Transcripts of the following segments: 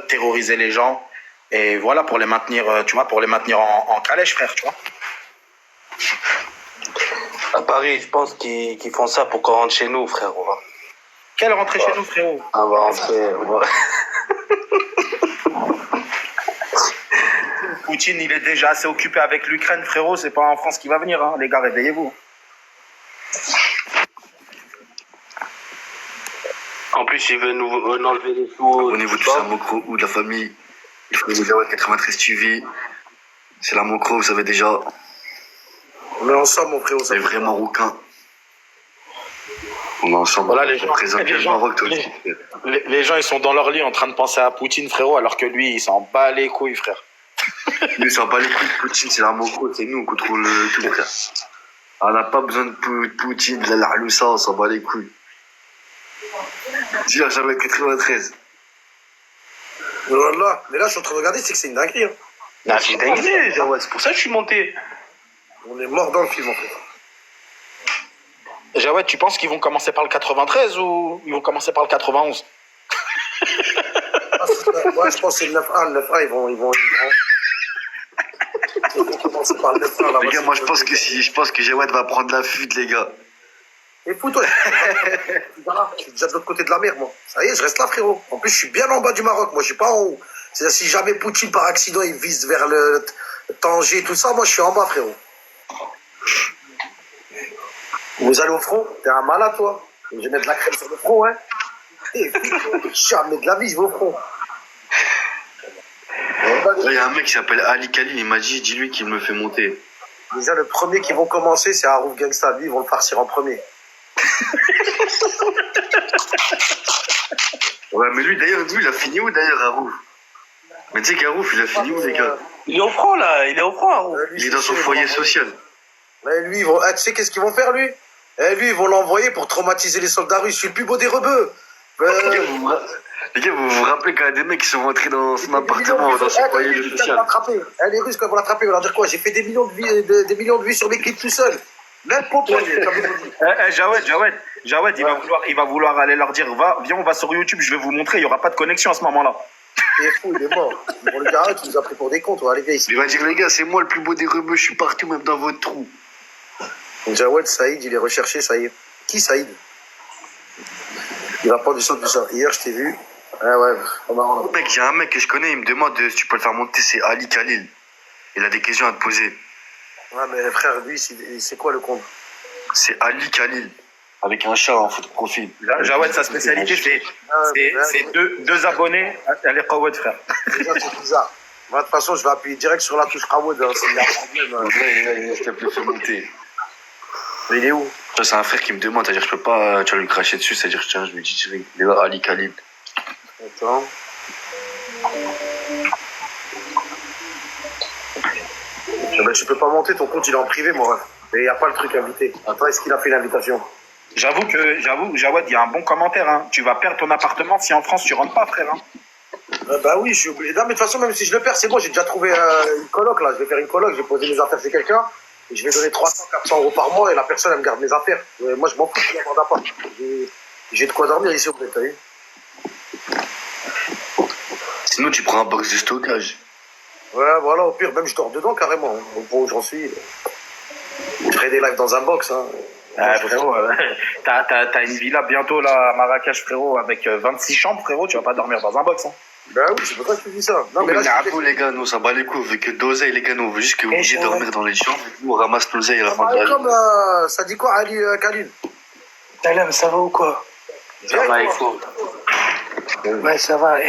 terroriser les gens. Et voilà, pour les maintenir, tu vois, pour les maintenir en calèche, frère, tu vois. À Paris, je pense qu'ils font ça pour qu'on rentre chez nous, frère. Quelle rentrée chez nous, frérot? On va rentrer. Poutine, il est déjà assez occupé avec l'Ukraine, frérot. C'est pas en France qu'il va venir, hein. Les gars, réveillez-vous. En plus, il veut nous enlever les sous. Abonnez-vous tous à Mokro ou de la famille. Il faut vous dire 93 TV. C'est la Mokro, vous savez déjà. On est ensemble, mon frérot. C'est vraiment Marocain. On est ensemble. Voilà, les gens, ils sont dans leur lit en train de penser à Poutine, frérot, alors que lui, il s'en bat les couilles, frère. Lui, il s'en bat les couilles de Poutine, c'est la Mokro, c'est nous qui contrôle tout, frère. On n'a pas besoin de Poutine, de la Loussa, on s'en bat les couilles. Dis-le, jamais 93. Voilà. Mais là, je suis en train de regarder, c'est que c'est une dinguerie. Hein. Non, c'est une dinguerie, c'est pour ça que je suis monté. On est mort dans le film, en fait. Jawed, tu penses qu'ils vont commencer par le 93 ou ils vont commencer par le 91? Moi, je pense que c'est le 9-1. Le 9-1, ils vont commencer par le 9-1. Là, les gars, moi, je pense que Jawed va prendre la fuite, les gars. Et fous-toi. Je suis déjà de l'autre côté de la mer, moi. Ça y est, je reste là, frérot. En plus, je suis bien en bas du Maroc. Moi, je suis pas en haut. C'est-à-dire, si jamais Poutine, par accident, il vise vers le Tanger, tout ça, moi, je suis en bas, frérot. Vous allez au front? T'es un malade, toi. Je vais mettre de la crème sur le front, hein. Jamais de la vie, je vais au front. Il y a un mec qui s'appelle Ali Khalil, il m'a dit, dis-lui qu'il me fait monter. Déjà, le premier qui vont commencer, c'est Harouf Gangsta. Lui, ils vont le farcir en premier. Ouais, mais lui, d'ailleurs, il a fini où, d'ailleurs, Harouf? Mais tu sais qu'Harouf, il a fini où, les gars? Il est au front, là. Il est au front, Harouf. Il est dans son foyer social. Mais lui, ils vont... tu sais qu'est-ce qu'ils vont faire, lui? Lui, ils vont l'envoyer pour traumatiser les soldats russes. Je suis le plus beau des rebeux. Les gars, vous vous rappelez quand il y a des mecs qui sont rentrés dans son appartement, dans son foyer social? Les Russes, quand ils vont l'attraper, ils vont leur dire quoi? J'ai fait des millions de vues sur mes clips tout seul. Même pour toi, Jawed, il va vouloir aller leur dire, viens, on va sur YouTube, je vais vous montrer, il n'y aura pas de connexion à ce moment-là. Il est fou, il est mort. Bon, le gars, tu nous as pris pour des cons, toi. Allez, viens ici. Il va dire, les gars, c'est moi le plus beau des rebeux, je suis partout, même dans votre trou. Jawed, Saïd, il est recherché, ça y est. Qui, Saïd? Il va prendre du sang du sang. Hier, je t'ai vu. Ah ouais, c'est marrant. Mec, j'ai un mec que je connais, il me demande si tu peux le faire monter, c'est Ali Khalil. Il a des questions à te poser. Ouais, mais frère, lui, c'est quoi le compte? C'est Ali Khalil. Avec un chat en photo de profil. Jawed, sa spécialité, c'est deux abonnés à l'Eqawed, frère. Déjà, c'est bizarre. Moi, de toute façon, je vais appuyer direct sur la touche Kawed. Hein, s'il y a un problème. Je t'ai fait monter. Mais il est où? Ça, c'est un frère qui me demande, c'est-à-dire que je peux pas, tu vas lui cracher dessus, c'est-à-dire que tiens, je lui dis direct, il est là, Ali Khalil. Attends. Tu peux pas monter, ton compte il est en privé, moi. Et il n'y a pas le truc invité. Attends, est-ce qu'il a fait l'invitation? J'avoue, Jawed, il y a un bon commentaire. Hein. Tu vas perdre ton appartement si en France tu rentres pas, frère. Hein. Bah oui, je suis obligé. Non, mais de toute façon, même si je le perds, c'est bon, j'ai déjà trouvé une coloc là. Je vais faire une coloc, je vais poser mes affaires chez quelqu'un. Et je vais donner 300, 400 euros par mois et la personne, elle me garde mes affaires. Moi, je m'en fous de la d'appart. J'ai de quoi dormir ici au détail. Sinon, tu prends un box de stockage. Ouais, voilà, au pire, même je dors dedans carrément. Au point où j'en suis. Je ferai des lives dans un box. Hein. Frérot, t'as une villa bientôt là à Marrakech, frérot, avec 26 chambres, frérot, tu vas pas dormir dans un box. Hein. Ben oui, c'est pour ça que tu dis ça. Non, mais là, les gars, nous, ça bat les coups, vu que d'oseille, les gars, nous, on veut juste que vous puissiez dormir dans les chambres, nous, on ramasse l'oseille à la fin de la journée. Ça dit quoi, Ali Khalil? Salam, ça va ou quoi? Ça va, écoute. Ouais, ça va.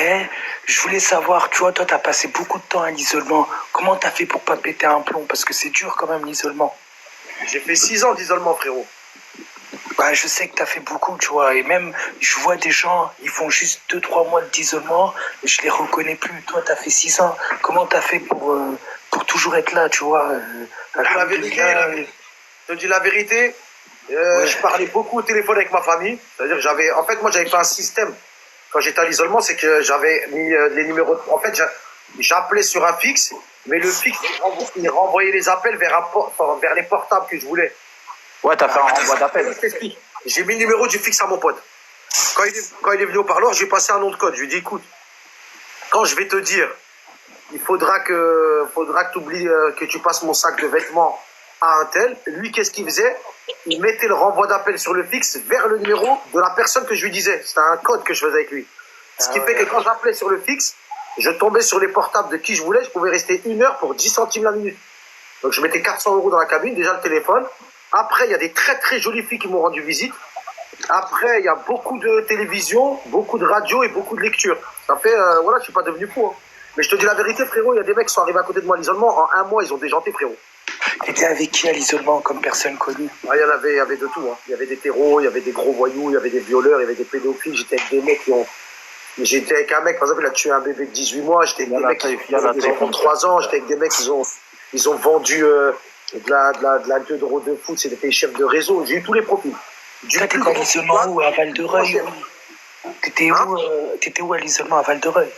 Je voulais savoir, tu vois, toi, t'as passé beaucoup de temps à l'isolement. Comment t'as fait pour pas péter un plomb? Parce que c'est dur quand même, l'isolement. J'ai fait 6 ans d'isolement, frérot. Bah, je sais que t'as fait beaucoup, tu vois. Et même, je vois des gens, ils font juste 2-3 mois d'isolement. Je les reconnais plus. Toi, t'as fait 6 ans. Comment t'as fait pour toujours être là, tu vois? La vérité, je te dis la vérité. Ouais. Je parlais beaucoup au téléphone avec ma famille. C'est-à-dire que en fait, moi, j'avais fait un système. Quand j'étais à l'isolement, c'est que j'avais mis les numéros. En fait, j'appelais sur un fixe, mais le fixe, il renvoyait les appels vers les portables que je voulais. Ouais, t'as fait un renvoi d'appel. Je t'explique. J'ai mis le numéro du fixe à mon pote. Quand il est venu au parloir, j'ai passé un nom de code. Je lui ai dit, écoute, quand je vais te dire, il faudra que tu oublies que tu passes mon sac de vêtements à un tel, lui, qu'est-ce qu'il faisait? Il mettait le renvoi d'appel sur le fixe vers le numéro de la personne que je lui disais. C'était un code que je faisais avec lui. Ce qui fait que quand j'appelais sur le fixe, je tombais sur les portables de qui je voulais, je pouvais rester 1 heure pour 10 centimes la minute. Donc je mettais 400 € dans la cabine, déjà le téléphone. Après, il y a des très très jolies filles qui m'ont rendu visite. Après, il y a beaucoup de télévision, beaucoup de radio et beaucoup de lecture. Ça fait, voilà, je suis pas devenu fou. Hein. Mais je te dis la vérité, frérot, il y a des mecs qui sont arrivés à côté de moi à l'isolement. En 1 mois, ils ont déjanté, frérot. T'étais avec qui à l'isolement comme personne connue? Ah, il y avait de tout. Hein. Il y avait des terreaux, il y avait des gros voyous, il y avait des violeurs, il y avait des pédophiles. J'étais avec des mecs qui ont... J'étais avec un mec, par exemple, il a tué un bébé de 18 mois. J'étais avec des mecs qui ont 3 ans. J'étais avec des mecs qui ont vendu de la queue de foot. C'était des chefs de réseau. J'ai eu tous les profils. T'étais à l'isolement où? À Val-de-Reuil? T'étais où à l'isolement à Val-de-Reuil?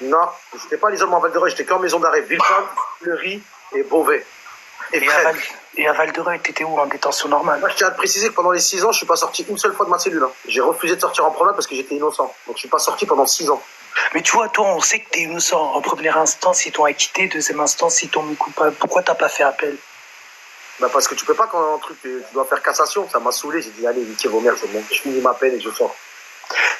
Non, j'étais pas à l'isolement à Val-de-Reuil. J'étais qu'en maison d'arrêt. Villepinte, Fleury et Beauvais. Et à Val-de-Reuil, t'étais où? En détention normale? Moi, je tiens à te préciser que pendant les 6 ans, je suis pas sorti une seule fois de ma cellule. Hein. J'ai refusé de sortir en promenade parce que j'étais innocent. Donc, je suis pas sorti pendant 6 ans. Mais tu vois, toi, on sait que t'es innocent. En première instance, ils t'ont acquitté. Deuxième instance, ils t'ont mis coupable. Pourquoi t'as pas fait appel? Bah parce que tu peux pas quand un truc, tu dois faire cassation. Ça m'a saoulé. J'ai dit, allez, niquez vos mères, c'est bon. Je finis ma peine et je sors.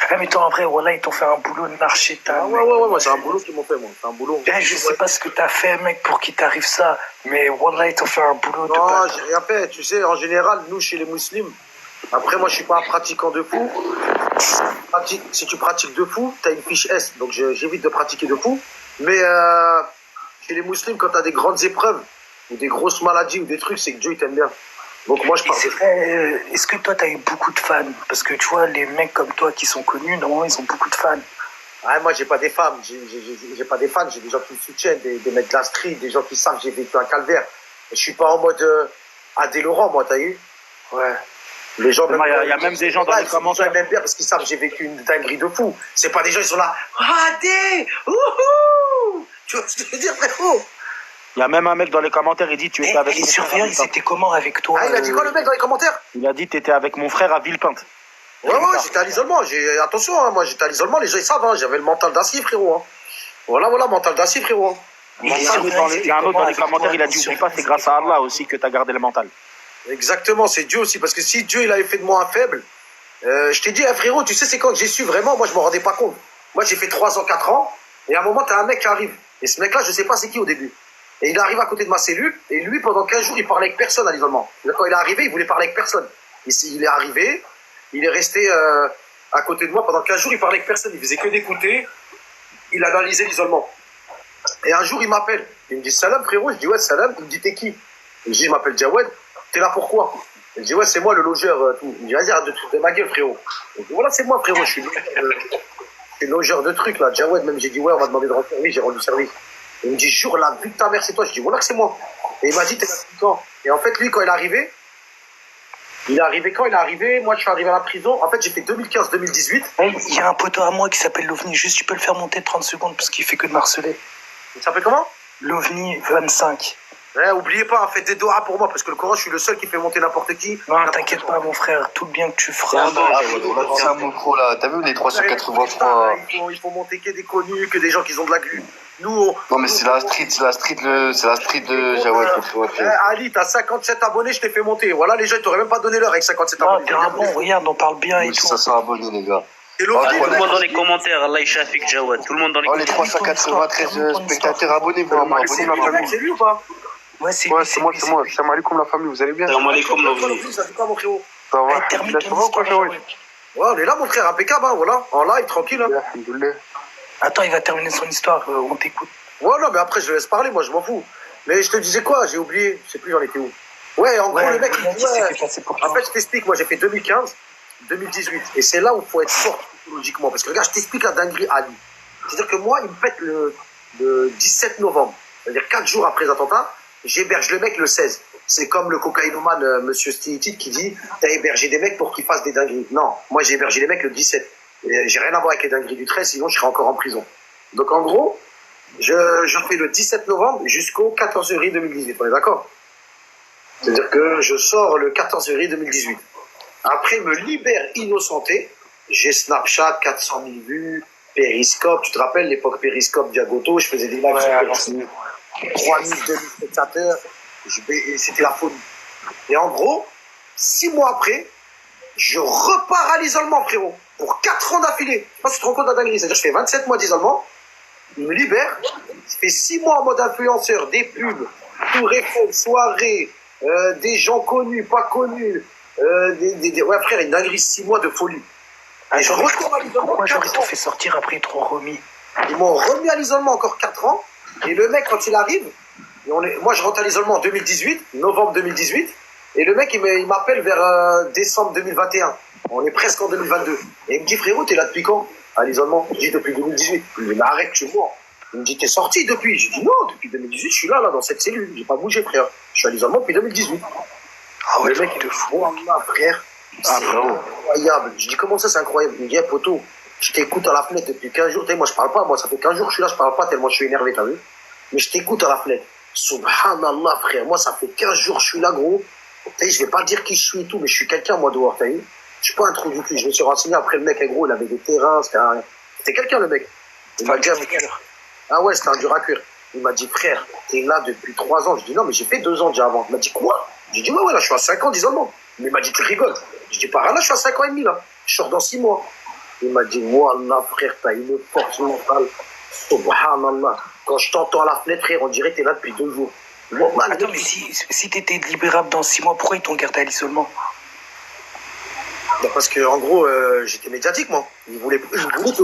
Ah, mais toi, en vrai, voilà, ils t'ont fait un boulot de marchéta. Ah ouais, c'est un boulot qu'ils m'ont fait, moi. C'est un boulot. Ben, je sais pas ce que t'as fait, mec, pour qu'il t'arrive ça. Mais voilà, ils t'ont fait un boulot de Non, bâtard. j'ai rien fait. Tu sais, en général, nous, chez les musulmans, après, moi, je suis pas un pratiquant de fou. Si tu pratiques de fou, t'as une fiche S. Donc, j'évite de pratiquer de fou. Mais chez les musulmans, quand t'as des grandes épreuves, ou des grosses maladies, ou des trucs, c'est que Dieu, il t'aime bien. Donc, moi, je Et parle c'est de... vrai, est-ce que toi, t'as eu beaucoup de fans? Parce que tu vois, les mecs comme toi qui sont connus, normalement, ils ont beaucoup de fans. Ah, moi, j'ai pas des femmes. J'ai pas des fans. J'ai des gens qui me soutiennent, des mecs de la street, des gens qui savent que j'ai vécu un calvaire. Je suis pas en mode Adé Laurent, moi, t'as vu? Ouais. Les gens, Il y a même des gens dans les commentaires. Ils m'aiment bien parce qu'ils savent que j'ai vécu une dinguerie de fou. C'est pas des gens, ils sont là. Adé! Wouhou! Tu vois ce que je veux dire, frérot? Il y a même un mec dans les commentaires, il dit tu étais avec Les mon frère à surveillants, ils Villepinte. étaient comment avec toi? Ah, il a dit quoi, le mec, dans les commentaires? Il a dit tu étais avec mon frère à Villepinte. Ouais, j'étais à l'isolement. Attention, hein, moi, j'étais à l'isolement. Les gens, ils savent, hein, j'avais le mental d'acier, frérot. Hein. Voilà, mental d'acier, frérot. Il y a un autre dans les commentaires, il a dit oublie pas, c'est grâce à Allah aussi que tu as gardé le mental. Exactement, c'est Dieu aussi. Parce que si Dieu, il avait fait de moi un faible, je t'ai dit, hein, frérot, tu sais, c'est quand j'ai su vraiment, moi, je m'en rendais pas compte. Moi, j'ai fait 3 ans, 4 ans. Et à un moment, t'as un mec qui arrive. Et ce mec-là, je sais pas c'est qui au début. Et il arrive à côté de ma cellule, et lui, pendant 15 jours, il parlait avec personne à l'isolement. Quand il est arrivé, il voulait parler avec personne. Il est arrivé, il est resté à côté de moi pendant 15 jours, il parlait avec personne, il faisait que d'écouter, il analysait l'isolement. Et un jour, il m'appelle, il me dit salam frérot, je dis ouais salam, il me dit t'es qui? Il me dit je m'appelle Jawed, t'es là pourquoi? Il me dit ouais c'est moi le logeur, tout. Il me dit vas-y arrête de ma gueule frérot. Je dis voilà c'est moi frérot, je suis logeur de trucs là, Jawed, même j'ai dit ouais on m'a demandé de rendre service, j'ai rendu service. Il me dit jure la vie de ta mère c'est toi, je dis voilà que c'est moi. Et il m'a dit t'es là depuis quand? Et en fait lui quand il est arrivé, moi je suis arrivé à la prison, en fait j'ai fait 2015-2018. Il y a un poteau à moi qui s'appelle l'OVNI, juste tu peux le faire monter 30 secondes parce qu'il fait que de harceler. Il s'appelle comment? L'OVNI 25. Ouais, oubliez pas, faites des doigts pour moi, parce que le Coran, je suis le seul qui fait monter n'importe qui. Non, t'inquiète pas, mon frère, tout le bien que tu feras. C'est un micro là, t'as vu les 383? Il faut monter que des connus, que des gens qui ont de la glu. Nous, Non mais c'est la street de Jawed que tu vas faire. Ali, t'as 57 abonnés, je t'ai fait monter. Voilà, les gens, ils t'auraient même pas donné l'heure avec 57 Non, abonnés. t'es un bon, regarde, on parle bien et tout. 500 abonnés les gars. Et l'OVNI, Tout le monde dans les commentaires, Allah Shafik Jawad. Tout le monde dans les Oh les commentaires. 393 spectateurs abonnez-vous à moi, abonnez-vous. c'est lui ou pas? Ouais, c'est Ouais, lui, c'est moi. Salam alaikum la famille, vous allez bien? Salam alaikum, Toi, l'OVNI. l'OVNI, ça fait quoi, mon frérot? Ça va? Hey, termine La ton soirée ou quoi, histoire, Jawed? Jawed. Ouais, on est là, mon frère, impeccable, hein, voilà. En live, tranquille. Hein. Alhamdoulilah. Attends, il va terminer son histoire, on t'écoute. Voilà, mais après, je laisse parler, moi, je m'en fous. Mais je te disais quoi? J'ai oublié, je sais plus, j'en étais où. Ouais, en gros, le mec, il dit, s'est ouais. fait passer pour En toi. fait, je t'explique, moi j'ai fait 2015, 2018. Et c'est là où il faut être fort psychologiquement. Parce que regarde, je t'explique la dinguerie Ali. C'est-à-dire que moi, il me pète le 17 novembre. C'est-à-dire 4 jours après les attentats, j'héberge le mec le 16. C'est comme le cocaïnomane, monsieur Stiitit, qui dit t'as hébergé des mecs pour qu'ils fassent des dingueries. Non, moi j'ai hébergé les mecs le 17. Et j'ai rien à voir avec les dingueries du 13, sinon je serais encore en prison. Donc en gros, je fais le 17 novembre jusqu'au 14 février 2018. On est d'accord? C'est-à-dire que je sors le 14 février 2018. Après, me libère innocenté. J'ai Snapchat, 400 000 vues. Périscope, tu te rappelles l'époque Périscope Diagoto, je faisais des lives Ouais, sur alors, Périscope, 3000, 2000 spectateurs, et c'était la folie. Et en gros, 6 mois après, je repars à l'isolement, frérot, pour 4 ans d'affilée. Je sais pas si tu te rends compte de la dinguerie, c'est-à-dire que je fais 27 mois d'isolement, il me libère, je fais 6 mois en mode influenceur, des pubs, tour Eiffel, soirée, des gens connus, pas connus, ouais frère, une dinguerie, 6 mois de folie. Et je retourne à l'isolement. pourquoi genre ils 4 t'ont ans. fait sortir après ils t'ont remis? Ils m'ont remis à l'isolement encore 4 ans. Et le mec, quand il arrive, moi je rentre à l'isolement en 2018, novembre 2018. Et le mec, il m'appelle vers décembre 2021. On est presque en 2022. Et il me dit, frérot, t'es là depuis quand? À l'isolement. Je dis, depuis 2018. Il me dit, mais arrête, tu mens. Il me dit, t'es sorti depuis? Je dis, non, depuis 2018, je suis là, dans cette cellule. J'ai pas bougé, frère. Je suis à l'isolement depuis 2018. Ah ouais, Le mec, de fou. voilà, frère. C'est incroyable. Je dis, comment ça, c'est incroyable? Il me dit, hey, poto, je t'écoute à la fenêtre depuis 15 jours. Moi, je parle pas. Moi, ça fait 15 jours que je suis là, je parle pas tellement je suis énervé, t'as vu? Mais je t'écoute à la fenêtre. Subhanallah, frère. Moi, ça fait 15 jours que je suis là, gros. T'as vu, je vais pas dire qui je suis et tout, mais je suis quelqu'un, moi, dehors, t'as vu? Je suis pas un trou du cul. Je me suis renseigné après, le mec, gros, il avait des terrains. C'était quelqu'un, le mec. Il m'a dit, ah ouais, c'était un dur à cuire. Il m'a dit, frère, t'es là depuis 3 ans. Je dis, non, mais j'ai fait 2 ans déjà avant. Il m'a dit, quoi? J'ai dit, ouais, là, je suis à 5 ans d'isolement. Mais il m'a dit, tu rigoles. Je dis, pas là, je suis à 5 ans et demi, là. Je sors dans 6 mois. Il m'a dit, wallah, frère, t'as une force mentale. Subhanallah. Quand je t'entends à la fenêtre, frère, on dirait que t'es là depuis 2 jours. Wallah, Attends, mais si t'étais libérable dans 6 mois, pourquoi ils t'ont gardé à l'isolement? bah parce que, en gros, j'étais médiatique, moi. Ils voulaient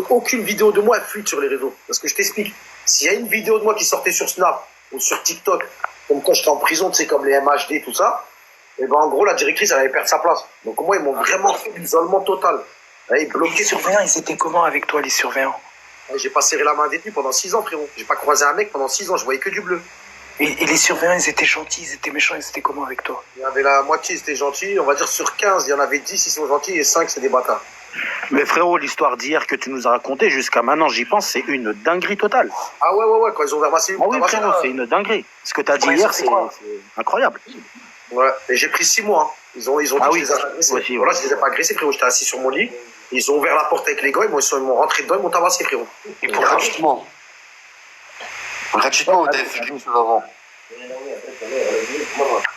qu'aucune vidéo de moi fuite sur les réseaux. Parce que je t'explique. S'il y a une vidéo de moi qui sortait sur Snap ou sur TikTok, comme quand j'étais en prison, tu sais, comme les MHD, tout ça, et ben en gros, la directrice, elle allait perdre sa place. Donc, moi, ils m'ont vraiment fait l'isolement total. Ils Les bloquaient sur surveillants, ils étaient comment avec toi, les surveillants? J'ai pas serré la main des détenu pendant 6 ans, frérot. J'ai pas croisé un mec pendant 6 ans, je voyais que du bleu. Et les surveillants, ils étaient gentils, ils étaient méchants, ils étaient comment avec toi? Il y avait la moitié, c'était gentil. On va dire sur 15, il y en avait 10, ils sont gentils, et 5, c'est des bâtards. Mais frérot, l'histoire d'hier que tu nous as racontée, jusqu'à maintenant, j'y pense, c'est une dinguerie totale. Ah ouais, quand ils ont ramassé Ah oui, frérot, c'est une dinguerie. Ce que tu as dit Ouais, hier, c'est c'est quoi incroyable. Ouais, et j'ai pris 6 mois. Hein. Ils ont dit Ah que oui, je les avais agressés. aussi, Voilà, je les ai pas agressés, frérot. J'étais assis sur mon lit. Ils ont ouvert la porte avec les gars, ils m'ont rentré dedans, ils m'ont tabassé, frérot. Et pour gratuitement. Gratuitement, ou t'avais fait quelque chose avant?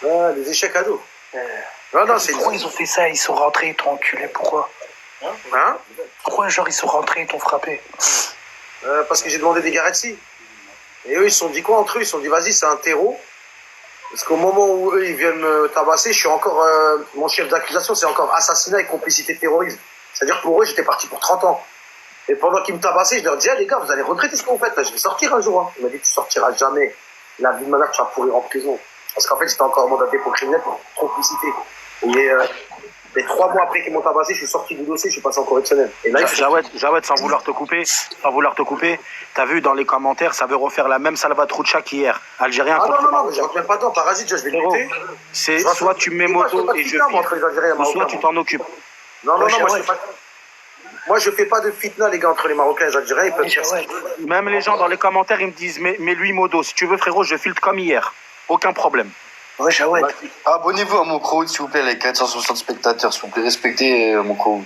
Ouais, les échecs à dos. Non, c'est Pourquoi ils ont fait ça? Ils sont rentrés, ils t'ont enculé, pourquoi? Hein? Pourquoi, genre, ils sont rentrés, ils t'ont frappé? Parce que j'ai demandé des garanties. Et eux, ils se sont dit quoi entre eux? Ils se sont dit, vas-y, c'est un terreau. Parce qu'au moment où eux, ils viennent me tabasser, je suis encore. Mon chef d'accusation, c'est encore assassinat et complicité de terrorisme. C'est-à-dire pour eux, j'étais parti pour 30 ans. Et pendant qu'ils me tabassaient, je leur disais, ah, les gars, vous allez regretter ce que vous faites. Je vais sortir un jour. Hein. Il m'a dit, tu sortiras jamais. La vie de ma mère, tu vas pourrir en prison. Parce qu'en fait, j'étais encore en mandat dépôt criminel pour complicité. Et 3 mois après qu'ils m'ont tabassé, je suis sorti du dossier, je suis passé en correctionnel. Et là, Jawed, sans vouloir te couper, t'as vu dans les commentaires, ça veut refaire la même Salvatrucha qu'hier. Algérien ah contre non, Marocain. je reviens pas dedans, parasite, je vais le Frérot, lutter. c'est soit tu mets moto et je filme, ou soit tu t'en occupes. Non, moi je fais pas de fitna, les gars, entre les Marocains et les Algériens, ils peuvent faire ça. Même les gens dans les commentaires, ils me disent, mais lui modo, si tu veux frérot, je filtre comme hier. Aucun problème. Ouais, Jawed. Abonnez-vous à mon crowd, s'il vous plaît, les 460 spectateurs, s'il vous plaît, respectez mon crowd.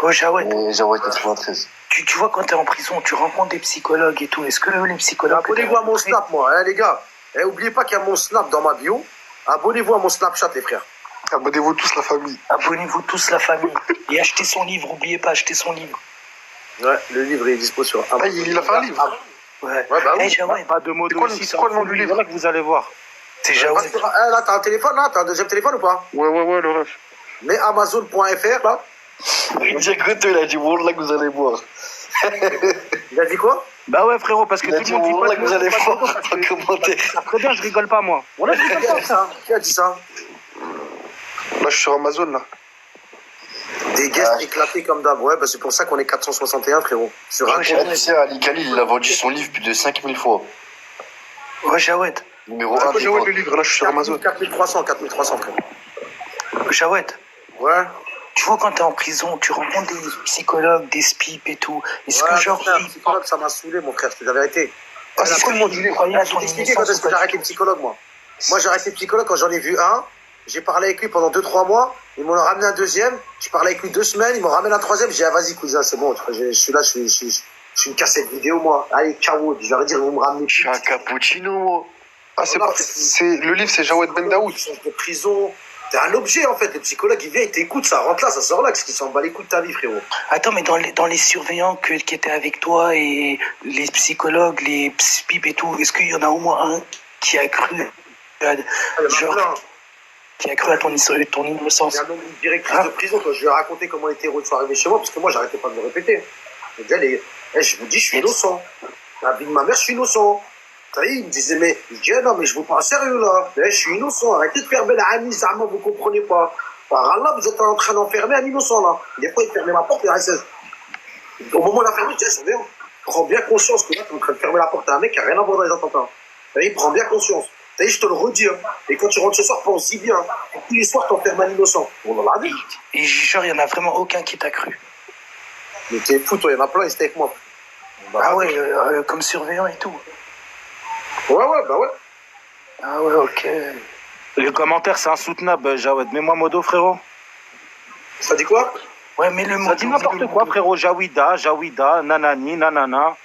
Ouais, Jawed. Et Jawed 93. Tu vois, quand t'es en prison, tu rencontres des psychologues et tout. Est-ce que les psychologues... Abonnez-vous à mon Snap, moi, hein, les gars. Et oubliez pas qu'il y a mon Snap dans ma bio. Abonnez-vous à mon Snapchat, les frères. Abonnez-vous tous, la famille. Abonnez-vous tous, la famille. Et achetez son livre, oubliez pas, achetez son livre. Ouais, le livre est dispo sur... Ah, il a fait un livre. Ouais, bah oui. Jawed, Pas de modo C'est quoi ici, c'est quoi le nom du livre? Voilà que vous allez voir. c'est Jawed. Là, t'as un téléphone, là? T'as un deuxième téléphone ou pas? Ouais, le ref. Mais Amazon.fr, là. Il dit écoutez, il a dit Wallah que vous allez voir. Il a dit quoi? Bah ouais frérot, parce que Il a tout dit le monde dit pas Wallah que vous allez voir parce en que- commentaire. Très bien, je rigole pas moi. Voilà, je rigole Qui a pas. dit ça? Qui a dit ça? Là, je suis sur Amazon, là. Des guests éclatés comme d'hab. Ouais, bah c'est pour ça qu'on est 461, frérot. Sur un Ouais, compte. Tu sais, Ali Khalil, il a vendu son livre plus de 5000 fois. Ouais, Jawed. Numéro Ah, 1 des J'ai le ventes. livre, là, je suis sur Amazon. 4300, frérot. Jawed. Ouais. Tu vois, quand t'es en prison, tu rencontres des psychologues, des SPIP et tout. Est-ce que, Ouais, genre, putain, ils- psychologue, ça m'a saoulé, mon frère, c'est la vérité. Ah, c'est quoi le nom du livre? croyaient à Je ton vais t'expliquer quand innocence est-ce que ou j'ai pas arrêté le psychologue, moi. Moi, j'ai arrêté le psychologue quand j'en ai vu un. J'ai parlé avec lui pendant 2-3 mois. Ils m'ont ramené un deuxième. Je parlais avec lui 2 semaines. Ils m'ont ramené un troisième. J'ai dit, ah, vas-y, cousin, c'est bon. Je suis là, Je suis une cassette vidéo, moi. Allez, ciao. Je leur ai dit, vous me ramenez. Je suis un cappuccino, moi. Ah, le livre, c'est Jawed Ben Daoud. Ils changent de prison. T'es un objet, en fait. Le psychologue, il vient, il t'écoute, ça rentre là, ça sort là. Qu'est-ce qu'il s'en bat les couilles de ta vie, frérot? Attends, mais dans les surveillants qui étaient avec toi et les psychologues, les pipes et tout, est-ce qu'il y en a au moins un qui a cru, Il y en a genre, plein. qui a cru à ton innocence? Il y a même une directrice de prison, quand je lui ai raconté comment les terroristes sont arrivés chez moi, parce que moi, j'arrêtais pas de me répéter. Je me disais, je vous dis, je suis innocent. La vie de ma mère, je suis innocent. Ça y est, il me disait, mais je dis, non, mais je vous parle sérieux, là. Je suis innocent. Arrêtez de faire belle amie, Zama, vous comprenez pas. Par Allah, vous êtes en train d'enfermer un innocent, là. Des fois, il fermait ma porte, il restait. Au moment de la fermer, je dis, c'est bien. Prends bien conscience que là, tu es en train de fermer la porte à un mec qui n'a rien à voir dans les attentats. Ça y est, prends bien conscience. Ça y est, je te le redis. Hein. Et quand tu rentres ce soir, pense-y bien. Et tous les soirs, t'enfermes un innocent. On en a vu. Et genre, il y en a vraiment aucun qui t'a cru. Mais t'es fou, toi, il y en a plein, ils étaient avec moi. Ah ouais, comme surveillant et tout. Ouais, bah ouais. Ah ouais, ok. Les commentaires, c'est insoutenable, Jawed. Mets-moi modo, frérot. Ça dit quoi? Ouais, mais le mot. Ça dit n'importe quoi, frérot. Jawida, nanani, nanana.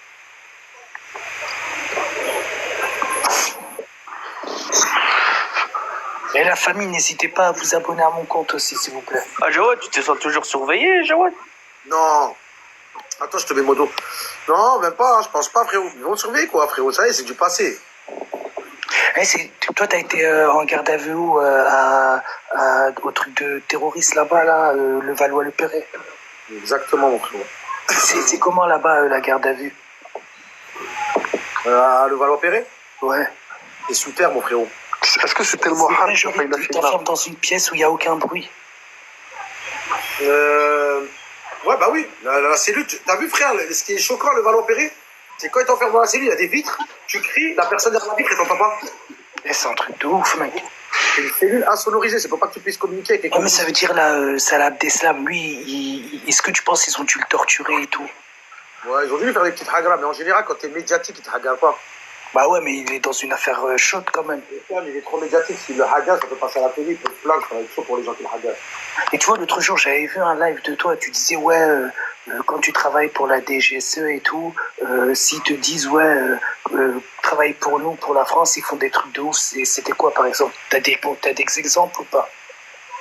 Et la famille, n'hésitez pas à vous abonner à mon compte aussi, s'il vous plaît. Ah, Jawad, tu te sens toujours surveillé, Jawad? Non. Attends, je te mets modo. Non, même pas, je pense pas, frérot. Ils vont te surveiller, quoi, frérot. Ça y est, c'est du passé. Toi, t'as été en garde à vue au truc de terroriste là-bas, là, le Valois-le-Perret. Exactement, mon frérot. C'est comment là-bas, la garde à vue? Le Valois-Perret? Ouais. C'est sous terre, mon frérot. Est-ce que c'est tellement C'est hard vrai, genre, qu'il a ils fait t'enferment dans une pièce où il n'y a aucun bruit. Ouais, bah oui. La cellule, t'as vu, frère, ce qui est choquant, le Valois-Perret, c'est quand ils t'enferment dans la cellule, il y a des vitres, tu cries, la personne derrière la vitre, elle t'entend pas. Et c'est un truc de ouf, mec. C'est une cellule insonorisée, c'est pour pas que tu puisses communiquer avec les Ouais, mais ça veut dire, là, Salah Abdeslam, lui, est-ce que tu penses qu'ils ont dû le torturer et tout? Ouais, ils ont dû lui faire des petites hagas, mais en général, quand t'es médiatique, ils te hagarent pas. Bah ouais, mais il est dans une affaire chaude quand même. Il est trop médiatique, s'il le hagaz, ça peut passer à la télé, il peut se plaindre, ça va être chaud pour les gens qui le hagazent. Et tu vois, l'autre jour, j'avais vu un live de toi, tu disais, ouais, quand tu travailles pour la DGSE et tout, s'ils te disent, ouais, travaille pour nous, pour la France, ils font des trucs de ouf, c'était quoi par exemple? T'as des exemples ou pas?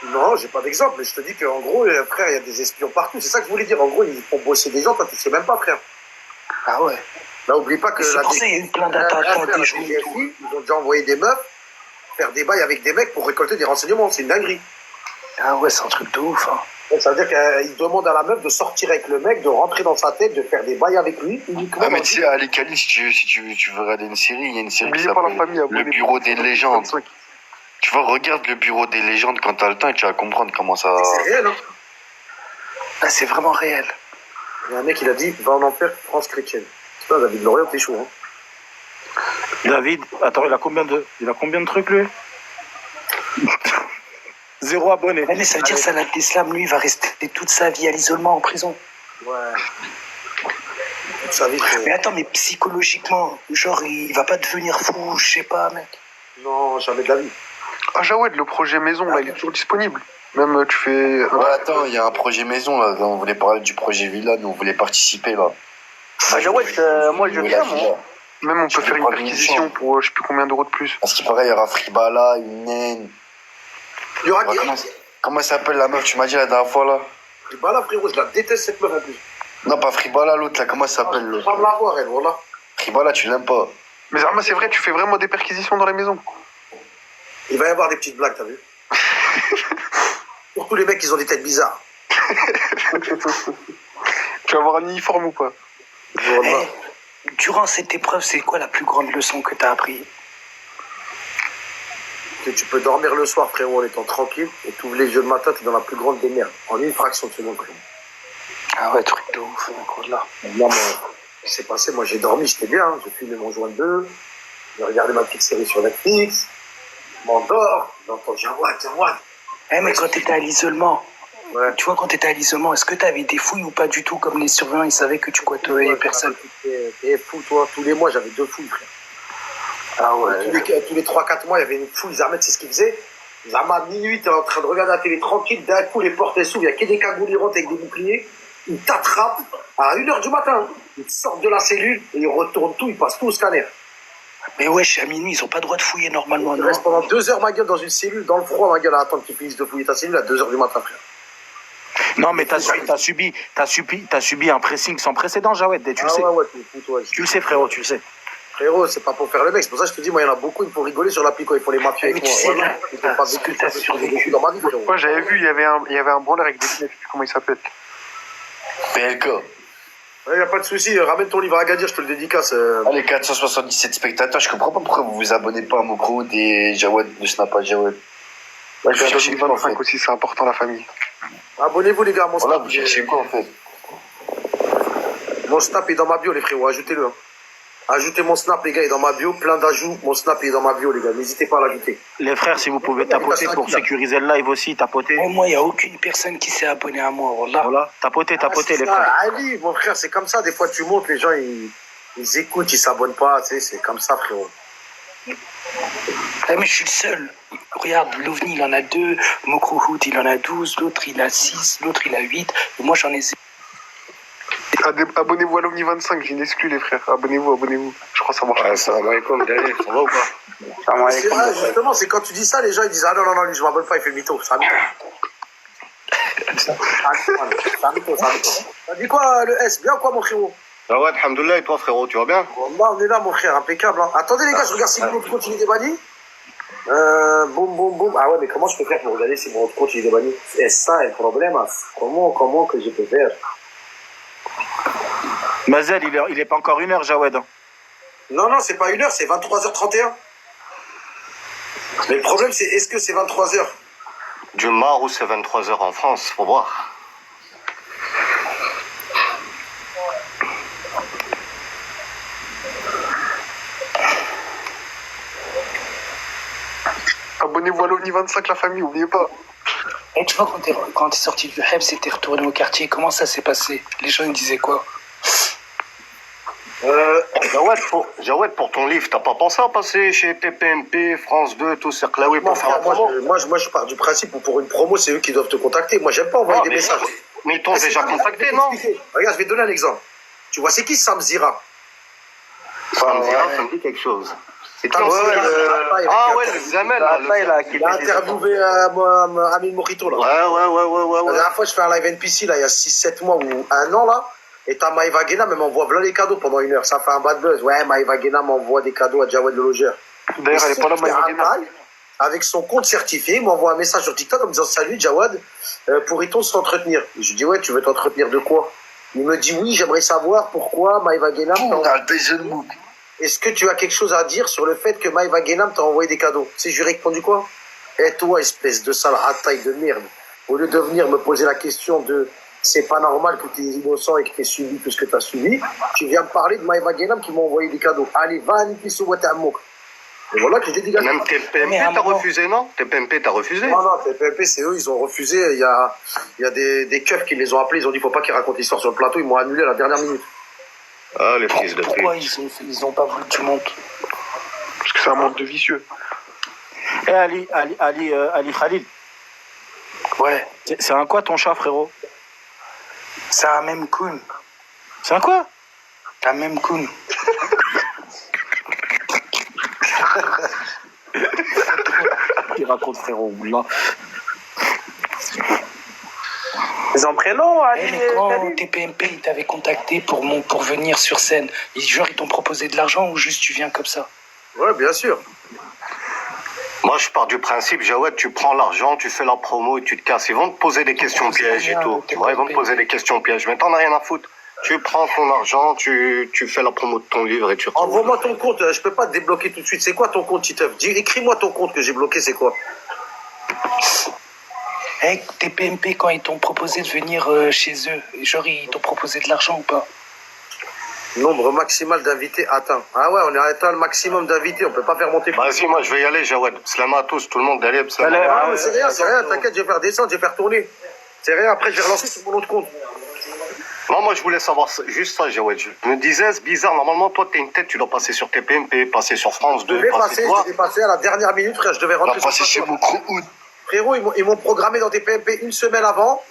Non, j'ai pas d'exemple, mais je te dis qu'en gros, frère, il y a des espions partout, c'est ça que je voulais dire. En gros, ils font bosser des gens, toi, tu sais même pas, frère. Ah ouais. Là, oublie pas que C'est pour ça qu'il y a eu plein d'attentats, des gens et tout. ils ont déjà envoyé des meufs faire des bails avec des mecs pour récolter des renseignements, c'est une dinguerie. Ah ouais, c'est un truc de ouf, hein. Ça veut dire qu'ils demandent à la meuf de sortir avec le mec, de rentrer dans sa tête, de faire des bails avec lui, uniquement. Ah, mais tu sais, Ali Kali, si tu veux regarder une série, il y a une série qui N'oubliez pas la s'appelle famille, Le abonnez-vous. Bureau des légendes. Tu vois, regarde Le Bureau des légendes quand t'as le temps et tu vas comprendre comment ça. C'est réel, hein. Ah, c'est vraiment réel. Il y a un mec, il a dit, va en enfer, France chrétienne. Putain, David Lorient, t'es chaud, hein. David, attends, il a combien de trucs, lui? 0 abonné. Ouais, mais ça veut dire, Salah Abdeslam, lui, il va rester toute sa vie à l'isolement en prison. Ouais. Toute sa vie, Mais attends, mais psychologiquement, genre, il va pas devenir fou, je sais pas, mec. non, jamais de la vie. Ah, Jawed, le projet maison, là, il est toujours disponible. Même, tu fais. Ouais, attends, il y a un projet maison là. On voulait parler du projet villa, nous on voulait participer là. Ah, Jawad, moi je viens, moi. Même, on Je peut faire vais une prendre une perquisition chambre. pour je sais plus combien d'euros de plus. Parce qu'il paraît, il y aura Fribala, une naine. Il y aura Ouais, qui? comment s'appelle la meuf? Tu m'as dit la dernière fois là? Bah là, frérot, je la déteste, cette meuf, en plus. Non, pas Fribala, l'autre là. Comment ça s'appelle Je l'autre? peux pas me la voir, elle, voilà. Fribala, tu l'aimes pas? Mais Zarma, c'est vrai, tu fais vraiment des perquisitions dans les maisons. Il va y avoir des petites blagues, t'as vu? Surtout les mecs, ils ont des têtes bizarres. Tu vas avoir un uniforme ou pas? Voilà. Durant cette épreuve, c'est quoi la plus grande leçon que t'as appris? Que tu peux dormir le soir, frérot, en étant tranquille, et tu ouvres les yeux le matin, t'es dans la plus grande des merdes. En une fraction de seconde, frérot. Ah ouais, truc de ouf, là. Là, moi, ce qui s'est passé, moi, j'ai dormi, j'étais bien, hein. J'ai fumé mon joint de deux, j'ai regardé ma petite série sur Netflix, je m'endors, j'entends Jawad. Eh, mais quand t'étais à l'isolement, Ouais. tu vois, quand t'étais à l'isolement, est-ce que t'avais des fouilles ou pas du tout, comme les surveillants, ils savaient que tu côtoyais personne? T'es fou, toi. Tous les mois, j'avais 2 fouilles, frère. Ah ouais. Tous les 3-4 mois, il y avait une fouille. Zarmet, c'est ce qu'ils faisaient. Zarmet, à minuit, t'es en train de regarder la télé tranquille. D'un coup, les portes elles s'ouvrent. Il n'y a que des cagoules qui rentrent avec des boucliers. Ils t'attrapent. À 1h du matin. Ils sortent de la cellule et ils retournent tout, ils passent tout au scanner. Mais wesh, à minuit, ils ont pas le droit de fouiller normalement, Ils non? restent pendant 2 heures, ma gueule, dans une cellule, dans le froid, ma gueule, à attendre qu'ils finissent de fouiller ta cellule à 2h du matin, frère. Non, mais t'as subi un pressing sans précédent, Jawed, tu le sais. Ouais, tu me fous, toi. Tu le sais, frérot, tu le sais. Frérot, c'est pas pour faire le mec, c'est pour ça que je te dis, moi, il y en a beaucoup, il faut rigoler sur l'appli quand ils font les mafias Mais avec tu moi. sais, Voilà. là, Ils font pas ce que vécu t'as ça, survécu. vécu dans ma vie, frérot. Moi, j'avais vu, il y avait un branleur avec des lunettes, je sais plus comment il s'appelle. PLK. Ouais, y a pas de souci, ramène ton livre à Agadir, je te le dédicace. Allez, 477 spectateurs, je comprends pas pourquoi vous vous abonnez pas à Mokro et Jawad, le snap à Jawad. Bah, je Vous suis cherchez quoi, en fait 25 aussi, c'est important, la famille. Abonnez-vous, les gars, mon Voilà, snap. vous cherchez quoi, en fait? Mon snap est dans ma bio, les frérots, ajoutez-le. Hein. Ajoutez mon snap, les gars, il est dans ma bio, plein d'ajouts. Mon snap est dans ma bio, les gars, n'hésitez pas à l'ajouter. Les frères, si vous pouvez tapoter pour sécuriser le live aussi, tapoter. Oh, moi, il n'y a aucune personne qui s'est abonnée à moi, wallah. Voilà, tapoter, Ah, les c'est ça, frères. Ali, mon frère, c'est comme ça, des fois tu montes, les gens, ils écoutent, ils s'abonnent pas, tu sais, c'est comme ça, frérot. Eh, mais je suis le seul. Regarde, l'OVNI, il en a 2, Mokrouhout, il en a 12, l'autre, il a 6, l'autre, il a 8, et moi, j'en ai 0. Abonnez-vous à l'OVNI 25, j'ai une exclu, les frères. Abonnez-vous. Je crois que ça marche. Ouais, ça va, comme d'aller, ça va ou pas? C'est vrai, justement, c'est quand tu dis ça, les gens, ils disent, ah non, lui, je m'abonne pas, il fait le mytho, c'est un mytho. C'est un mytho. T'as dit quoi, le S? Bien quoi, mon frérot? Ah ouais, alhamdoulilah, et toi, frérot, tu vas bien? Wallah, on est là, mon frère, impeccable. Hein. Attendez, les gars, je regarde si mon autre compte, il est débanni. Boum. Ah ouais, mais comment je peux faire pour regarder si mon autre compte, il est débanni? Et ça, est le problème. Hein. Comment que je peux faire? Mazel, il est pas encore 1h, Jawed. Hein. Non, c'est pas 1h, c'est 23h31. Mais le problème, c'est est-ce que c'est 23h? Du Mar ou c'est 23h en France, faut voir. Abonnez-vous à l'OVNI 25, la famille, oubliez pas. Et tu vois, quand t'es sorti du Hebs et t'es retourné au quartier, comment ça s'est passé? Les gens, ils disaient quoi? Jawed, pour ton livre, t'as pas pensé à passer chez TPMP, France 2, tout Cerclaoui pour faire la promo? Moi, je pars du principe où pour une promo, c'est eux qui doivent te contacter. Moi, j'aime pas envoyer des messages. Mais ils t'ont déjà contacté, non? Regarde, je vais te donner un exemple. Tu vois, c'est qui Sam Zira? Ça me dit quelque chose. C'est qui Sam en Zira, Ah ouais, le Zamel, là. il a interviewé Amin Morito, là. Ouais. La dernière fois, je fais un live NPC, là, il y a 6-7 mois ou 1 an, là. Et t'as Maïva Guénam, elle m'envoie plein les cadeaux pendant 1 heure. Ça fait un bad buzz. Ouais, Maïva Guénam m'envoie des cadeaux à Jawed le logeur. D'ailleurs, elle est pas là, Maïva Guénam. Avec son compte certifié, il m'envoie un message sur TikTok en me disant salut Jawad, pourrait-on s'entretenir? Je lui dis ouais, tu veux t'entretenir de quoi? Il me dit oui, j'aimerais savoir pourquoi Maïva Guénam. Est-ce que tu as quelque chose à dire sur le fait que Maïva Guénam t'a envoyé des cadeaux? Tu sais, je lui ai répondu quoi? Et toi, espèce de sale rataille de merde, au lieu de venir me poser la question de c'est pas normal que tu es innocent et que tu aies subi tout ce que tu as subi, tu viens me parler de Maïva Guénam qui m'a envoyé des cadeaux. Allez, va à Nipiso Watamouk. Et voilà que j'ai dégagé. Même TPMP, t'as refusé, non? TPMP, t'as refusé? Non, TPMP, c'est eux, ils ont refusé. Il y a des keufs qui les ont appelés, ils ont dit faut pas qu'ils racontent l'histoire sur le plateau, ils m'ont annulé à la dernière minute. Ah, les fils de pute. Pourquoi ils ont pas voulu que tu montes? Parce que c'est un monde de vicieux. Et Ali Khalil, Ouais, c'est un quoi ton chat, frérot? c'est un même coon. C'est un quoi? Un même coon. Il raconte, frérot. Là. Ils ont prénom, Eh, Ali. mais quand TPMP il t'avait contacté pour venir sur scène, genre ils t'ont proposé de l'argent ou juste tu viens comme ça? Ouais, bien sûr. Moi, je pars du principe, Jawed, tu prends l'argent, tu fais la promo et tu te casses. Ils vont te poser des questions pièges et tout. Tu vois, ils vont te poser des questions pièges. Mais t'en as rien à foutre. Tu prends ton argent, tu fais la promo de ton livre et tu retournes. Envoie-moi ton compte, je peux pas te débloquer tout de suite. C'est quoi ton compte, Titeuf? Écris-moi ton compte que j'ai bloqué, c'est quoi? Eh, TPMP quand ils t'ont proposé de venir chez eux, genre ils t'ont proposé de l'argent ou pas? Nombre maximal d'invités atteint. Ah ouais, on est atteint le maximum d'invités, on peut pas faire monter plus. Vas-y, moi, je vais y aller, Jawed. Slama à tous, tout le monde d'aller. Ah, mais c'est rien, t'inquiète, je vais faire descendre, je vais faire tourner. C'est rien, après je vais relancer sur mon autre compte. Non, moi, je voulais savoir juste ça, Jawed. Je me disais, c'est bizarre. Normalement, toi, t'es une tête, tu dois passer sur TPMP, passer sur France 2, Je devais passer toi. passer à la dernière minute, frère, je devais On va rentrer passer sur chez le plateau. Mokro. Frérot, ils m'ont programmé dans TPMP une semaine avant.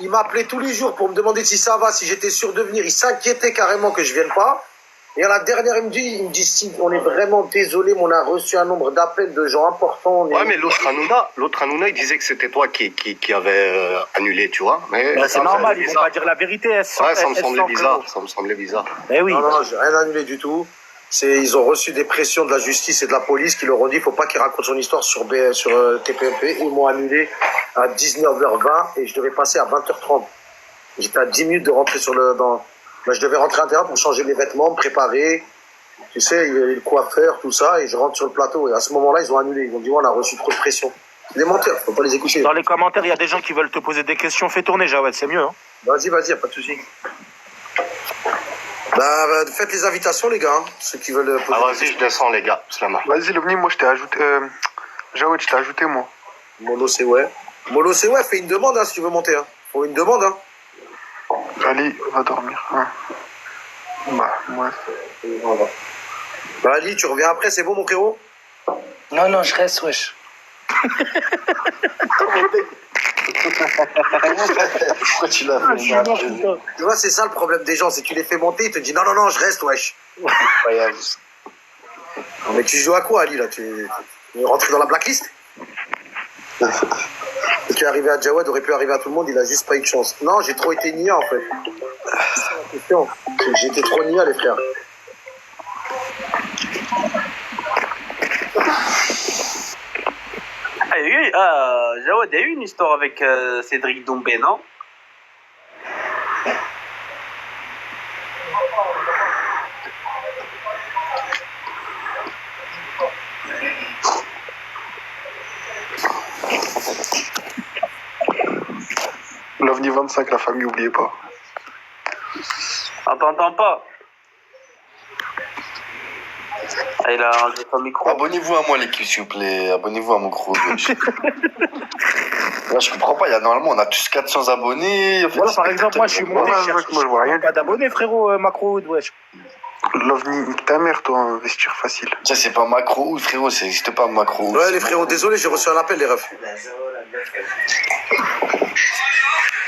il m'appelait tous les jours pour me demander si ça va, si j'étais sûr de venir. Il s'inquiétait carrément que je vienne pas. Et à la dernière, il me dit, si, on est vraiment désolé, mais on a reçu un nombre d'appels de gens importants. Ouais, mais l'autre Hanouna, il disait que c'était toi qui avait annulé, tu vois. Mais Bah, c'est normal, ils vont pas dire la vérité. Ouais, ça me semblait bizarre. Ça me semblait bizarre. Eh oui. Non, non, j'ai rien annulé du tout. Ils ont reçu des pressions de la justice et de la police qui leur ont dit, faut pas qu'il raconte son histoire sur TPMP. Ils m'ont annulé à 19h20 et je devais passer à 20h30. J'étais à 10 minutes de rentrer je devais rentrer à l'intérieur pour changer mes vêtements, me préparer. Tu sais, le coiffeur, tout ça, et je rentre sur le plateau. Et à ce moment-là, ils ont annulé. Ils ont dit, ouais, on a reçu trop de pression. C'est des menteurs, faut pas les écouter. Dans les commentaires, il y a des gens qui veulent te poser des questions. Fais tourner, Jawed, c'est mieux. Hein. Vas-y, y a pas de souci. Faites les invitations, les gars, hein, ceux qui veulent poser. Ah, vas-y, je descends, les gars. Slama. Vas-y, Lovni, moi je t'ai ajouté. Jawed, je t'ai ajouté, moi. Molo, c'est ouais. Molo, c'est ouais, fais une demande, hein, si tu veux monter. Hein. Faut une demande, hein. Ali, va dormir. Hein. Bah, moi. Bah, Ali, tu reviens après, c'est bon, mon frérot? Non, non, je reste, wesh. Pourquoi tu l'as fait? Tu vois, c'est ça le problème des gens, c'est que tu les fais monter, ils te disent non, non, non, je reste, wesh. Incroyable. Mais tu joues à quoi, Ali, là? Tu es rentré dans la blacklist? Ce qui est arrivé à Jawed aurait pu arriver à tout le monde, il a juste pas eu de chance. Non, j'ai trop été nia, en fait. C'est ça la question. J'ai été trop nia, les frères. Jawed, il y a eu une histoire avec Cédric Doumbé, non? L'OVNI 25, la famille, oubliez pas. On t'entend pas. Ah, il a enlevé son micro. Abonnez-vous à moi, l'équipe, s'il vous plaît. Abonnez-vous à mon crew. Là, je comprends pas. Normalement, on a tous 400 abonnés. En fait, Voilà, par exemple, moi, je suis monté. Moi, je vois rien. Pas d'abonnés, frérot, Macro, wesh. L'OVNI, nique ta mère, toi, investir facile. Ça, c'est pas Macro, frérot. Ça n'existe pas, Macro. Ouais, les frérots, désolé, j'ai reçu un appel, les refs.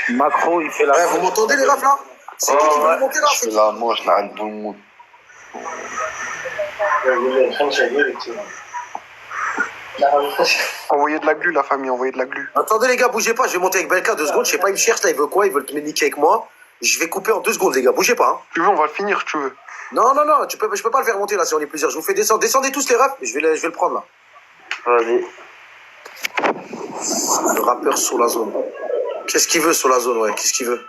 Macro, il fait la. Ouais, vous m'entendez, les refs, là? C'est qui veut monter, là? Je fais la manche, là, un bon mot. Envoyez de la glu, la famille, envoyez de la glu. Attendez, les gars, bougez pas, je vais monter avec Belka 2 secondes. Je sais pas, ils me cherchent, là, ils veulent quoi? Ils veulent me niquer avec moi. Je vais couper en 2 secondes, les gars, bougez pas. Hein. Tu veux, on va le finir, tu veux. Non, non, non, je peux pas le faire monter, là, si on est plusieurs. Je vous fais descendre. Descendez tous, les refs, je vais le prendre, là. Vas-y. Le rappeur sur la zone. Qu'est-ce qu'il veut sur la zone, ouais? Qu'est-ce qu'il veut?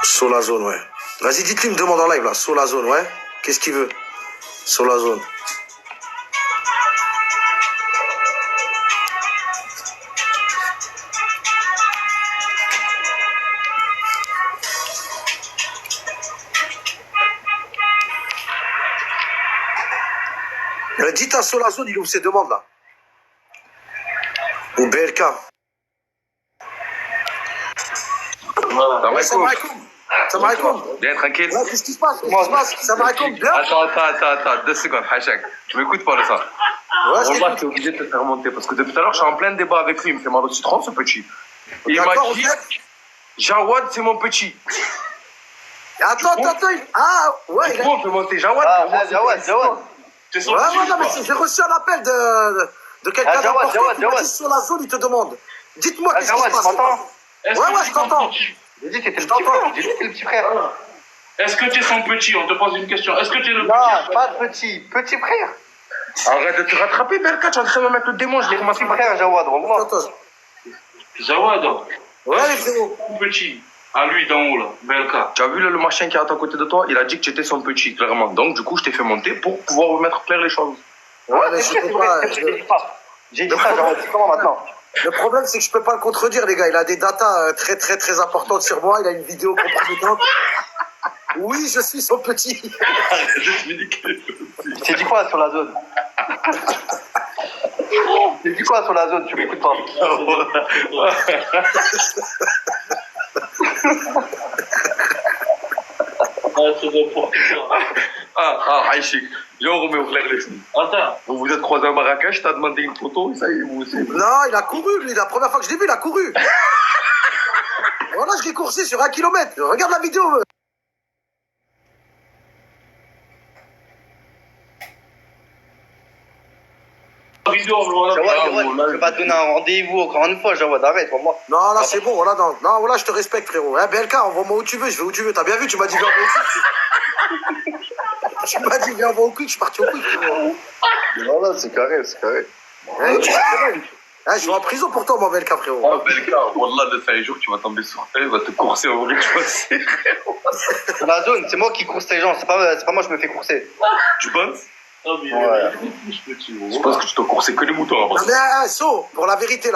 Sur la zone, ouais. Vas-y, dites-lui, me demande en live, là. Sur la zone, ouais. Qu'est-ce qu'il veut? Sur la zone. Dites à Solazone, il ouvre ses demandes là. Ou BLK. Salam alaikum. Salam alaikum. Bien, tranquille. Ouais, qu'est-ce qui se passe? Qu'est-ce qui se passe? Salam alaikum. Bien. Attends, 2 secondes, Hachak. Tu m'écoutes pas de ça? Ouais, Wallah, t'es obligé de te faire monter parce que depuis tout à l'heure, je suis en plein débat avec lui. Il me fait mal au citron, ce petit. Il m'a dit Jawad, c'est mon petit. Attends. Ah, ouais. Du coup, on peut monter Jawad. Jawad. Ouais, non, mais j'ai reçu un appel de quelqu'un d'important qui m'a dit sur la zone, il te demande. Dites-moi qu'est-ce qui se passe. Ouais, je t'entends. J'ai dit que t'étais le petit frère. J'ai dit que t'étais le petit frère. Est-ce que tu es son petit? On te pose une question. Est-ce que tu es le petit? Non, pas petit. Petit frère. Arrête de te rattraper, Belka. Tu es en train de me mettre le démon. Je l'ai commencé Petit frère, Jawad, vraiment. Jawad. Ouais, les frérots. Petit. À lui, d'en haut, là. Belka. Tu as vu le machin qui est à côté de toi? Il a dit que tu étais son petit, clairement. Donc, du coup, je t'ai fait monter pour pouvoir vous mettre clair les choses. Ouais, mais je peux pas. J'ai dit ça, Jawad. Comment maintenant? Le problème, c'est que je peux pas le contredire, les gars. Il a des datas très importantes sur moi. Il a une vidéo compromettante. Oui, je suis son petit. T'as dit quoi sur la zone? T'as dit quoi sur la zone? Tu m'écoutes pas. Aïchik. Viens, on remet au clair les choses. Attends. Vous vous êtes croisés à Marrakech, t'as demandé une photo, et ça y est, vous aussi. Non, il a couru, lui. La première fois que je l'ai vu, il a couru. Voilà, je l'ai coursé sur 1 kilomètre. Regarde la vidéo. Je vais pas te donner un rendez-vous encore une fois, Jawad, arrête, moi. Non, là, c'est bon, voilà, non, voilà, je te respecte, frérot. Hein, BLK, envoie-moi où tu veux, je vais où tu veux. T'as bien vu, tu m'as dit viens, au quick. Tu m'as dit viens, au quick, je suis parti au quick, frérot. Voilà, c'est carré, c'est carré. Hein, je vais en prison pour toi, mon BLK, frérot. Oh, Belka, Wallah, le fait un jour, tu vas tomber sur elle, il va te courser en vrai, tu vas serrer. Dans la zone, c'est moi qui course les gens, c'est pas moi, je me fais courser. Tu penses? Ouais. Je pense que tu t'as coursé que les moutons Non, là-bas. mais, So, pour la vérité.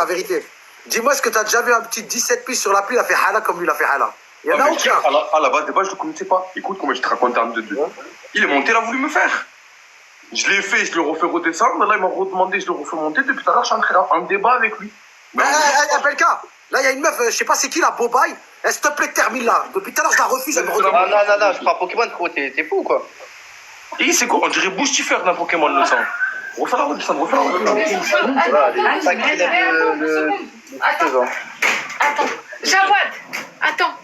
Dis-moi, est-ce que t'as déjà vu un petit 17 pistes sur l'appli, il a fait hala comme lui, il a fait hala. Il y en a aucun. À la base, je ne le connaissais pas. Écoute comment je te raconte en 2-2. Il est monté, il a voulu me faire. Je l'ai fait, je le refais redescendre. Là, il m'a redemandé, je le refais monter. Depuis tout à l'heure, je suis en débat avec lui. BLK, là, il y a une meuf, je sais pas c'est qui, la Bobaye. S'il te plaît, termine là. Depuis tout à l'heure, je la refuse, elle me redemande. Non, je prends Pokémon, gros, t'es fou ou quoi? Et c'est quoi? On dirait Boustifer d'un Pokémon, le sang. Refais la redescendre, refais la redescendre. Attends, Jawad, attends.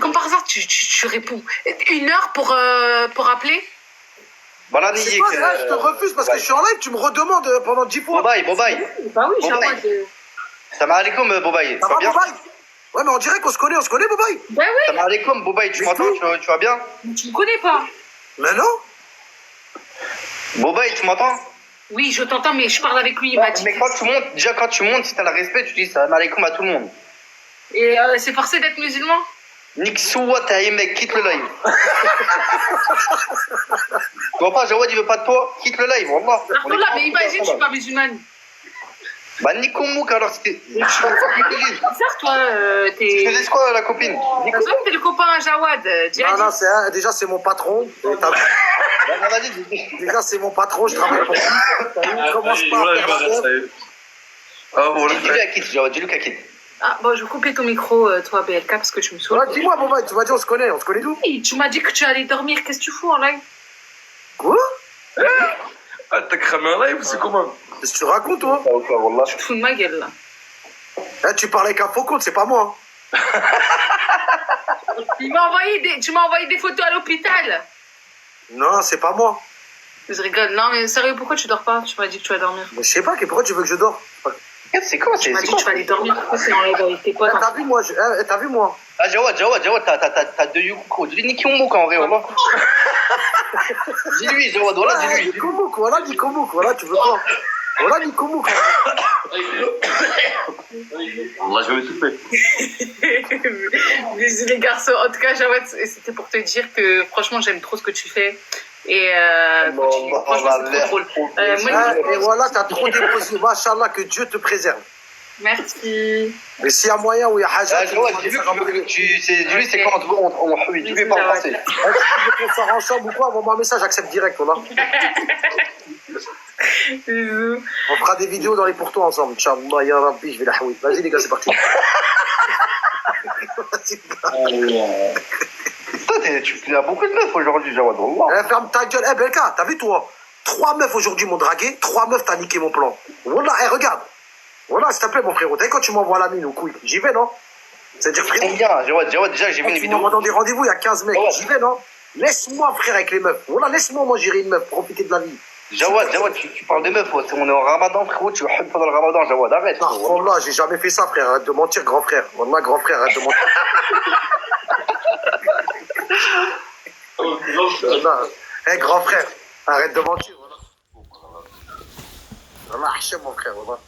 Comme par hasard, tu réponds. 1 heure pour appeler? Voilà, C'est quoi, là, je te refuse parce que je suis en live, tu me redemandes pendant 10 fois. Bobaye. Bah oui, Jawad. Salam alaikum, Bobaye. Ça va, Bobaye? Ouais, mais on dirait qu'on se connaît, Bobaye. Bah oui. Salam alaikum, Bobaye, tu m'entends? Tu vas bien? Tu me connais pas? Mais non. Bobaye, tu m'entends? Oui, je t'entends, mais je parle avec lui, il m'a dit. Mais quand tu montes, si t'as le respect, tu dis salam alaikum à tout le monde. Et c'est forcé d'être musulman? Nick Soua, t'as un mec, quitte le live. Tu vois pas, Jawad, il veut pas de toi, quitte le live, wallah. Là, mais imagine, je suis pas musulmane. Bah, Nikomouk, alors c'était. Bizarre, toi, t'es. Tu faisais quoi, la copine? T'as vu que t'es le copain à Jawad? Non, déjà, c'est mon patron. Déjà, c'est mon patron, je travaille pour lui. Commence pas à faire Dis-lui à quitte, Jawad, dis-lui qu'à quitte. Ah, bon, je vais couper ton micro, toi, BLK, parce que tu me saoules. Dis-moi, Bobaye, tu m'as dit on se connaît d'où? Oui, tu m'as dit que tu allais dormir, qu'est-ce que tu fous en live? Quoi? Ah, t'as cramé un live ou c'est comment? Qu'est-ce que tu racontes, toi? Tu te fous de ma gueule, là. Tu parles avec un faux compte, c'est pas moi. Tu m'as envoyé des photos à l'hôpital. Non, c'est pas moi. Je rigole. Non, mais sérieux, pourquoi tu dors pas? Tu m'as dit que tu vas dormir. Mais je sais pas, pourquoi tu veux que je dors? C'est quoi? Tu m'as dit que tu vas aller dormir. Pourquoi c'est en live avec tes potes? T'as vu moi? Ah, Jawad, t'as 2 Yuko. Dis-lui Nikomouk en vrai, wallah. Dis-lui, Jawad, voilà, dis-lui. Nikomouk, voilà, tu veux pas. Voilà, Nikomouk. Wallah, je vais m'étouffer. Bisous les garçons. En tout cas, Jawad, c'était pour te dire que franchement, j'aime trop ce que tu fais. Et continue. Franchement, c'est trop drôle. Et voilà, t'as trop déposé. Machallah, que Dieu te préserve. Merci. Mais s'il y a moyen où il y a Hajat, Jawad, dis-lui, c'est quand tu veux pas en passer. Si tu veux qu'on sort ensemble ou quoi, envoie-moi un message, j'accepte direct, voilà. Bisous. On fera des vidéos dans les pourtours ensemble. Inch'Allah, ya Rabbi, je vais la haouiller. Vas-y, les gars, c'est parti. Tu as beaucoup de meufs aujourd'hui, Jawad. Ferme ta gueule. BLK, t'as vu, toi? 3 meufs aujourd'hui m'ont dragué, 3 meufs t'as niqué mon plan. Wallah, regarde. Voilà, s'il te plaît, mon frérot. T'as vu quand tu m'envoies la mine au couille? J'y vais, non? C'est-à-dire, frérot. C'est bien, Jawad, déjà, j'ai vu une Tu vidéo. m'envoies dans des rendez-vous, il y a 15 mecs. J'y vais, non? Laisse-moi, frère, avec les meufs. Voilà, laisse-moi, moi, gérer une meuf, profiter de la vie. Jawad, tu parles des meufs, on est en ramadan, frérot, tu vas pendant le ramadan, Jawad, arrête. Wallah, j'ai jamais fait ça, frère. Arrête de mentir, grand frère. Wallah, grand frère, arrête de mentir. Grand frère, arrête de mentir. Voilà, Hachem, mon frère, voilà.